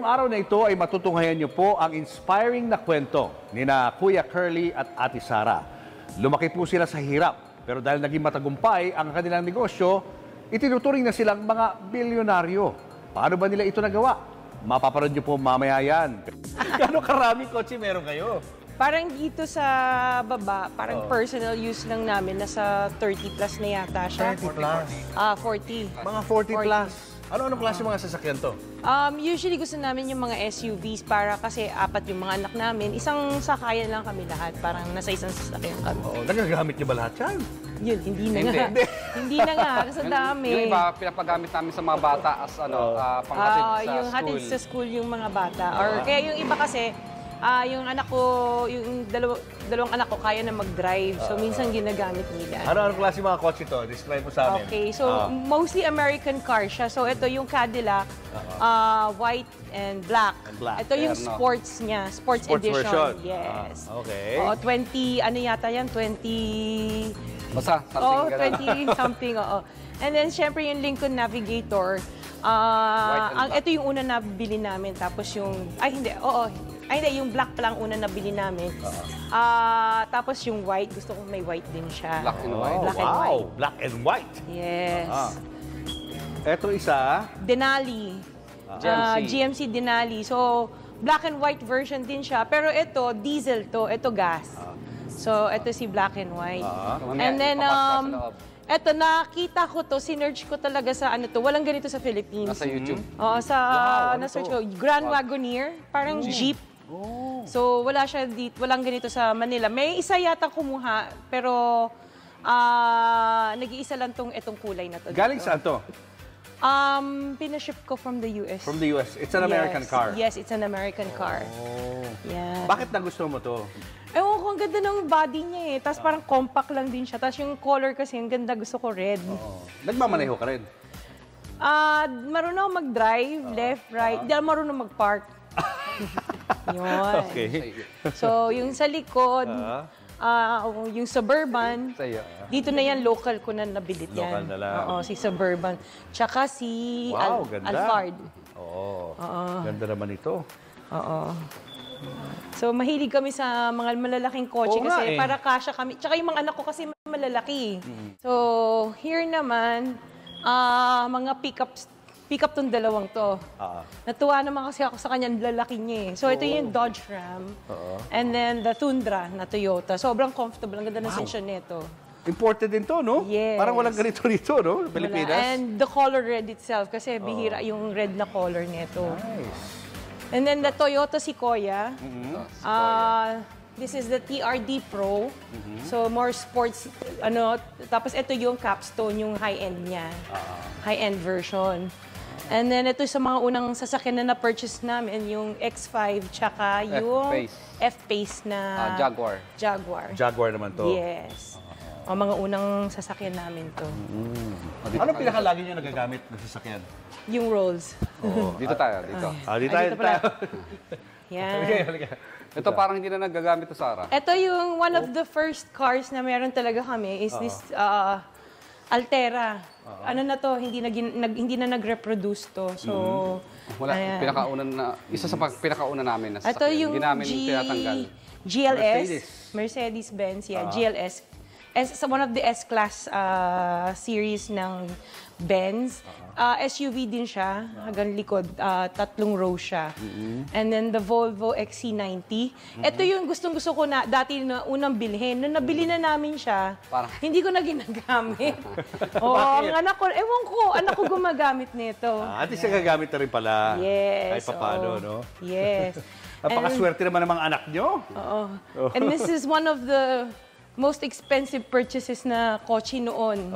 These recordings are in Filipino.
araw na ito ay matutunghayan niyo po ang inspiring na kwento ni na Kuya Curly at Ate Sara. Lumaki po sila sa hirap, pero dahil naging matagumpay ang kanilang negosyo, itinuturing na silang mga bilyonaryo. Paano ba nila ito nagawa? Mapaparod niyo po mamaya yan. Gano'ng karaming kotse meron kayo? Parang dito sa baba, parang personal use lang namin, nasa 30 plus na yata siya. 30 plus? 40. Mga 40 plus. Ano-anong klase mga sasakyan to? Usually gusto namin yung mga SUVs para kasi apat yung mga anak namin. Isang sakayan lang kami lahat. Parang nasa isang sasakyan kami. Oo, nagagamit niyo ba lahat yan? Yun, hindi na nga. Hindi na nga, kasi dami. Yung iba, pinapagamit namin sa mga bata as panghatid sa yung school. hatid sa school yung mga bata. Or kaya yung iba kasi, yung anak ko, yung dalawang anak ko kaya na mag-drive. So, minsan ginagamit nila. Ano-anong klase mga kotse to? Describe mo sa amin. Okay, so mostly American car siya. So, ito yung Cadillac, white and black. Ito yung sports niya, sports edition. Version. Yes. Okay. 20, ano yata yan? 20... Basta, something 20 something, oo. And then, syempre, yung Lincoln Navigator. Ito yung una na bili namin. Tapos yung... hindi, yung black pa lang una na bili namin. Tapos yung white, gusto ko may white din siya. Black and white. Black and white. Black and white. Yes. Ito isa. Denali. GMC Denali. So, black and white version din siya. Pero ito, diesel to. Ito gas. So, ito si black and white. And then, eto, nakita ko to, sinerge ko talaga sa ano to. Walang ganito sa Philippines. Nasa YouTube? Oo, na-search ko. Grand Wagoneer, parang jeep. So, wala siya dito, walang ganito sa Manila. May isa yata kumuha, pero nag-iisa lang itong kulay na to. Galing saan to? Pinaship ko from the US. From the US. It's an American car. Yes, it's an American car. Yeah. Bakit nagustuhan mo to? Ewan ko, ang ganda ng body niya eh. Tapos parang compact lang din siya. Tapos yung color kasi, ang ganda. Gusto ko red. Nagmamaneho ka rin? Marunong ako mag-drive, left, right. Hindi ako marunong mag-park. Yun. Okay. So, yung sa likod, yung Suburban, dito na yan, local ko na nabilit yan. Local na lang. Oo, si Suburban. Tsaka si ganda. Alphard. Oo. Ganda naman ito. Oo. So, mahilig kami sa mga malalaking kotse kasi para kasya kami. Tsaka yung mga anak ko kasi malalaki. So, here naman, mga pick-up tong dalawang to. Natuwa naman kasi ako sa kanyang lalaki niya eh. So, ito yung Dodge Ram. And then, the Tundra na Toyota. Sobrang comfortable. Ang ganda ng sensyon nito. Imported din to, no? Yes. Parang walang ganito rito, no? Pilipinas. And the color red itself. Kasi bihira yung red na color nito. Nice. And then the Toyota Sequoia. This is the TRD Pro. So more sports, tapos ito yung Capstone, yung high-end niya. High-end version. And then ito sa mga unang sasakyan na na-purchase namin, yung X5, tsaka yung F-Pace na Jaguar. Jaguar naman to. Yes. O mga unang sasakyan namin to. Anong pinakalagi niyo nagagamit ng sasakyan? Yung Rolls. Dito tayo, dito. Dito tayo. Yan. Ito parang hindi na nagagamit to, Sara. Ito yung one of the first cars na meron talaga kami is this Altera. Ano na to, hindi na nag-reproduce to. So, Isa sa pinakauna namin na sasakyan. Ito yung hindi namin tinatanggal. GLS, Mercedes-Benz, GLS. One of the S-Class series ng Benz. SUV din siya, hanggang likod, 3 row siya. And then the Volvo XC90. Ito yung gustong-gusto ko na dati na unang bilhin. Nung nabili na namin siya, hindi ko na ginagamit. Ang anak ko, ewan ko, anak ko gumagamit nito. At least gagamit na rin pala. Yes. Kahit paano, no? Yes. Napakaswerte naman ng mga anak nyo. And this is one of the most expensive purchases na kotse noon.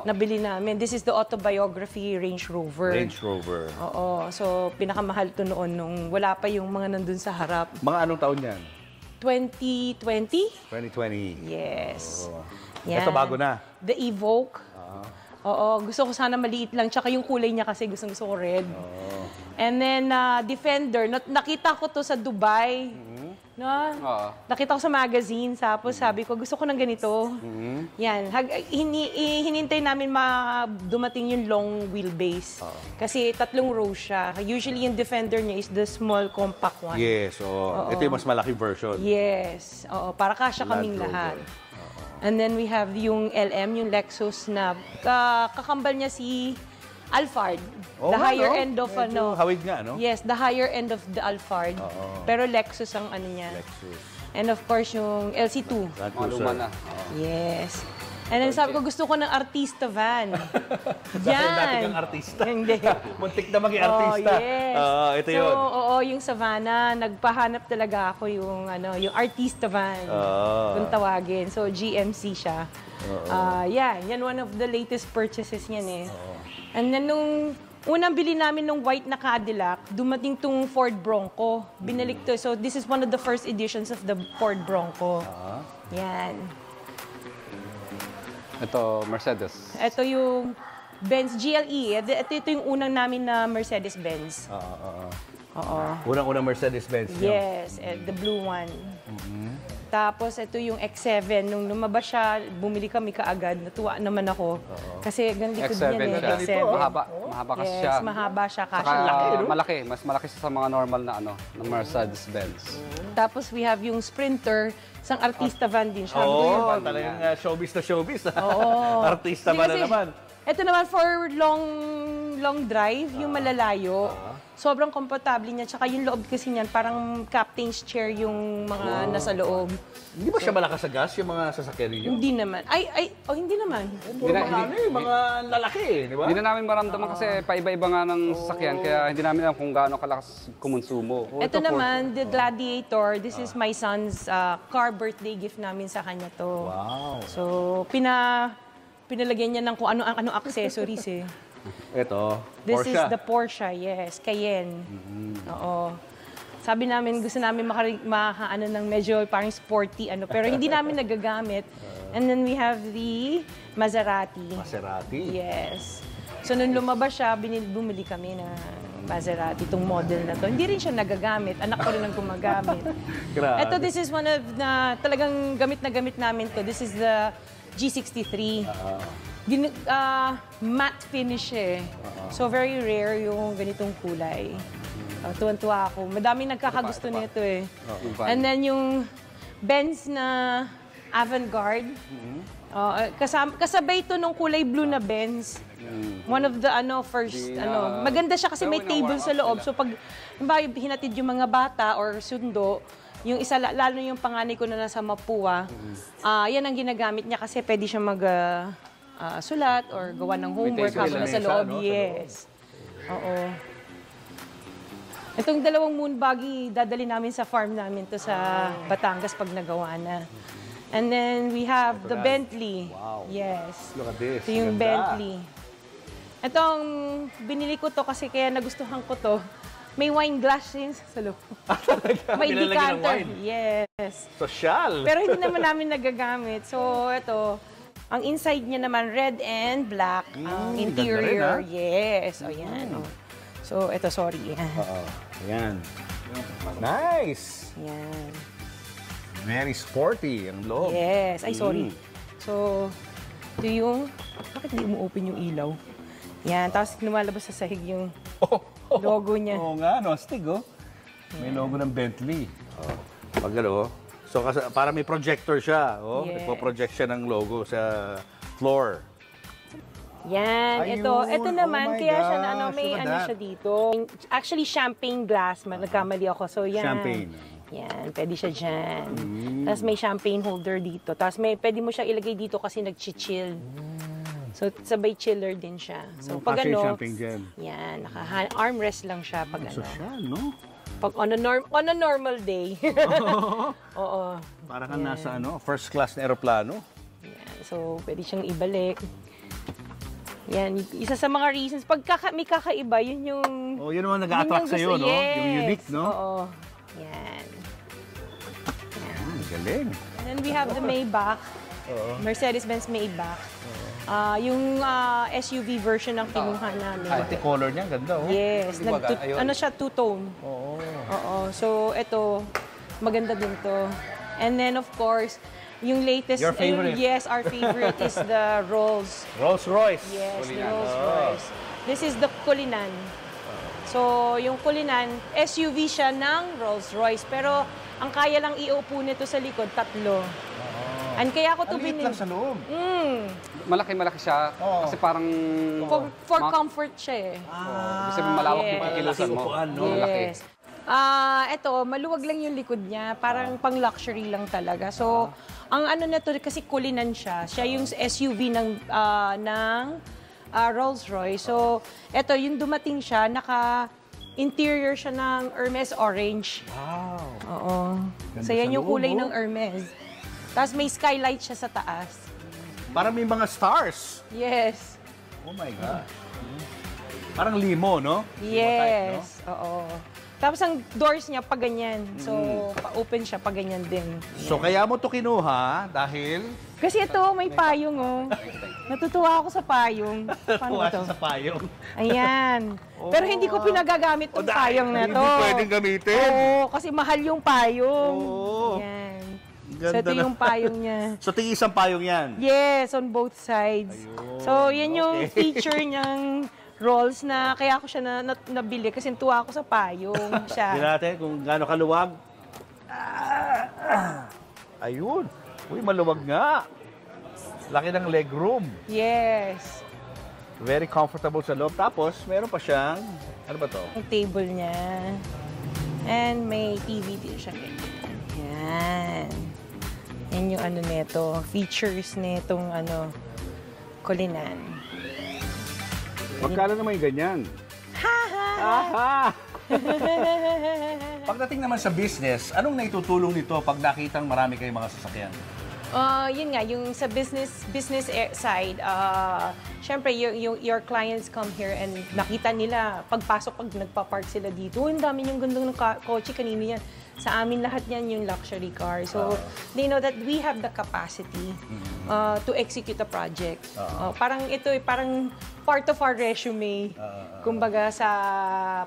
Nabili namin. This is the autobiography Range Rover. Range Rover. Oo. So, pinakamahal to noon nung wala pa yung mga nandun sa harap. Mga anong taon yan? 2020? 2020. Yes. Ito bago na. The Evoque. Oo. Gusto ko sana maliit lang. Tsaka yung kulay niya kasi gusto ko red. And then, Defender. Nakita ko to sa Dubai. No? Oo. Nakita ko sa magazine, tapos sabi ko, gusto ko ng ganito. Yan. Hinintay namin dumating yung long wheelbase. Kasi 3 rows siya. Usually yung Defender niya is the small compact one. Yes, ito yung mas malaking version. Yes. Oo, para kasya kaming Land Rover. lahat. And then we have yung LM, yung Lexus na kakambal niya si Alphard. The higher end of Medyo hawig nga, no? Yes, the higher end of the Alphard. Pero Lexus ang ano niya. Lexus. And of course, yung LC2. Land Mga luma na. Yes. And then sabi ko, gusto ko ng artista van. Dahil dati kang artista. Hindi. Muntik na maging artista. Yes. Ito so, yun. oo, yung Savannah, nagpahanap talaga ako yung artista van. Kung tawagin. So, GMC siya. Yan one of the latest purchases niyan eh. And then nung unang bili namin ng white na Cadillac, dumating tong Ford Bronco. Binalik to. So, this is one of the first editions of the Ford Bronco. Yan. Ito, Mercedes. Ito yung Benz GLE. Ito yung unang namin na Mercedes-Benz. Oo. Unang-unang Mercedes-Benz. Yes, the blue one. Tapos ito yung X7. Nung lumabas siya, bumili kami kaagad. Natuwa naman ako. Kasi ganun likod X7 niya siya. X7. Mahaba kasi Yes, siya. mahaba siya. Saka Kasya laki. malaki. Mas malaki siya sa mga normal na na Mercedes-Benz. Tapos we have yung Sprinter. Isang artista van din siya. Talagang showbiz na showbiz. Oo. Artista ba na Kasi naman? Ito naman for long drive, yung malalayo. Sobrang komportable niya. Tsaka yung loob kasi niyan, parang captain's chair yung mga nasa loob. Hindi ba siya malakas sa gas, yung mga sasakyan ninyo? Hindi naman. Hindi naman. Mga lalaki, di ba? Hindi na namin maramdaman kasi paiba-iba nga ng sasakyan, kaya hindi namin alam kung gaano kalakas kumonsumo. Ito naman, the Gladiator. This is my son's car birthday gift namin sa kanya to. Wow. So, pinalagyan niya ng kung ano accessories eh. Ito, This Porsche. is the Porsche, yes, Cayenne. Oo. Sabi namin, gusto namin makaano ng medyo parang sporty, pero hindi namin nagagamit. And then we have the Maserati. Maserati. Yes. So, nung lumabas siya, bumili kami na Maserati, itong model na to. Hindi rin siya nagagamit. Anak ko rin ang gumagamit. Grabe. Ito, this is one of talagang gamit na gamit namin to. This is the G63. Matte finish eh. So, very rare yung ganitong kulay. Tuwan-tuwa ako. Madaming nagkakagusto nito eh. And then yung Benz na Avantgarde. Kasabay ito nung kulay blue na Benz. One of the first maganda siya kasi may table sa loob. So pag hinatid yung mga bata or sundo, yung isa lalo yung panganay ko na nasa Mapua, yan ang ginagamit niya kasi pwede siya sulat or gawa ng homework habang nasa loob. Yes. Oo. Itong dalawang moon buggy, dadali namin sa farm namin to sa Batangas pag nagawa na. And then we have the Bentley. Wow. Yes. Look at this. Ito yung Ganda. Bentley. Itong binili ko to kasi kaya nagustuhan ko to. May wine glass din sa loob. May Nilalagyan ng decanter. wine. Yes. Sosyal. Pero hindi naman namin nagagamit. So, ito. Ang inside niya naman, red and black. Ang interior. ganda rin, Yes. O, yan. O. So, ito, sorry. Oo. Ayan. Nice. Yan. Very sporty ang loob. Yes. Ay, sorry. So, ito yung... Bakit hindi mo-open yung ilaw? Yan. Tapos, lumalabas sa sahig yung logo niya. Oo nga, no? Astig, oh. May logo ng Bentley. Pag ano, so para may projector siya, oh. Yes. Nagpo-project siya ng logo sa floor. Yan, Ayun, ito naman, oh my kaya siya gosh, may look at ano that. siya dito. Actually, champagne glass, nagkamali ako. So, yan. Champagne. Yan, pwede siya dyan. Tapos may champagne holder dito. Tapos pwede mo siya ilagay dito kasi nag-chill. So, sabay chiller din siya. So, pag Kasi ano, champagne dyan. yan, armrest lang siya pag ano. Sosyal, no? Pag on a normal day. Oo. Para kang nasa first class na aeroplano. Yan. So, pwede siyang ibalik. Yan, isa sa mga reasons. Pag may kakaiba, yun yung... Oh, yun naman nag-a-attract sa'yo, no? Yes. Yung unique, no? Oo. Yan. Galing. And then we have the Maybach. Mercedes-Benz Maybach. Yung SUV version ng kinuha namin. Pati color niya, ganda, oh. Yes. Ayun. Ano siya, two-tone. Oo. Oo. So, ito, maganda din to. And then, of course, yung latest... Your favorite? Yes, our favorite is the Rolls. Rolls-Royce. Yes, the Cullinan. Rolls-Royce. This is the Cullinan. So, yung Cullinan, SUV siya ng Rolls-Royce. Pero, ang kaya lang iupo nito sa likod, 3. And kaya ako to Ang liit lang sa loob. Malaki-malaki siya. Kasi parang... For comfort siya eh. Kasi malawak yung Yes. kikilusan mo. Upuan, no? Malaki. Yes. Ito, maluwag lang yung likod niya. Parang pang-luxury lang talaga. So, ang ano na to, kasi Cullinan siya. Siya yung SUV ng Rolls-Royce. So, ito, yung dumating siya, interior siya ng Hermes Orange. Wow. Oo. Ganda So, yan sa yung loob, kulay oh. ng Hermes. Tapos may skylight siya sa taas. Parang may mga stars. Yes. Oh my God. Parang limo, no? Yes. Oo. Tapos ang doors niya pa ganyan. So, pa-open siya pa ganyan din. So, kaya mo to kinuha dahil... Kasi ito, may payong, oh. Natutuwa ako sa payong. Paano ba Tuwa siya ito? sa payong. Ayan. Pero hindi ko pinagagamit yung payong na to. Hindi pwedeng gamitin. Oo, kasi mahal yung payong. Oo. Ayan. Ganda So, ito na. yung payong niya. So, tig-isang payong yan. Yes, on both sides. Ayun. So, yan yung Okay. feature niyang rolls na kaya ako siya nabili kasi tuwa ako sa payong Tingnan siya. natin kung gaano kaluwag. Ayun. Uy, maluwag nga. Laki ng legroom. Yes. Very comfortable sa loob. Tapos, meron pa siyang... Ano ba to? Yung table niya. And may TV din siya. Yan. Yan yung ano nito. Features nitong Cullinan. Magkano naman yung ganyan? Aha! Pagdating naman sa business, anong naitutulong nito pag nakitang marami kayong mga sasakyan? Yun nga, yung sa business side, syempre, your clients come here and nakita nila, pagpasok, pag nagpa-park sila dito, ang dami yung gandang ng kotse, kanino yan? Sa amin lahat yan yung luxury car. So, they know that we have the capacity to execute a project. Parang ito, parang part of our resume. Kumbaga,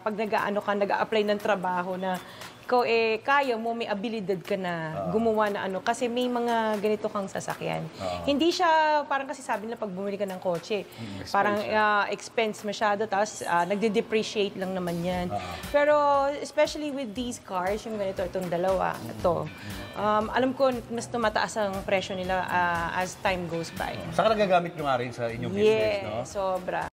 pag nag-a-apply ng trabaho na ikaw kaya mo, may abilidad ka na gumawa na kasi may mga ganito kang sasakyan. Hindi siya, parang kasi sabi nila pag bumili ka ng kotse, parang expense masyado, tapos nagde-depreciate lang naman yan. Pero especially with these cars, yung ganito, itong dalawa, ito, alam ko mas tumataas ang presyo nila as time goes by. Saka nagagamit nyo nga rin sa inyong business, no? Yes, sobra.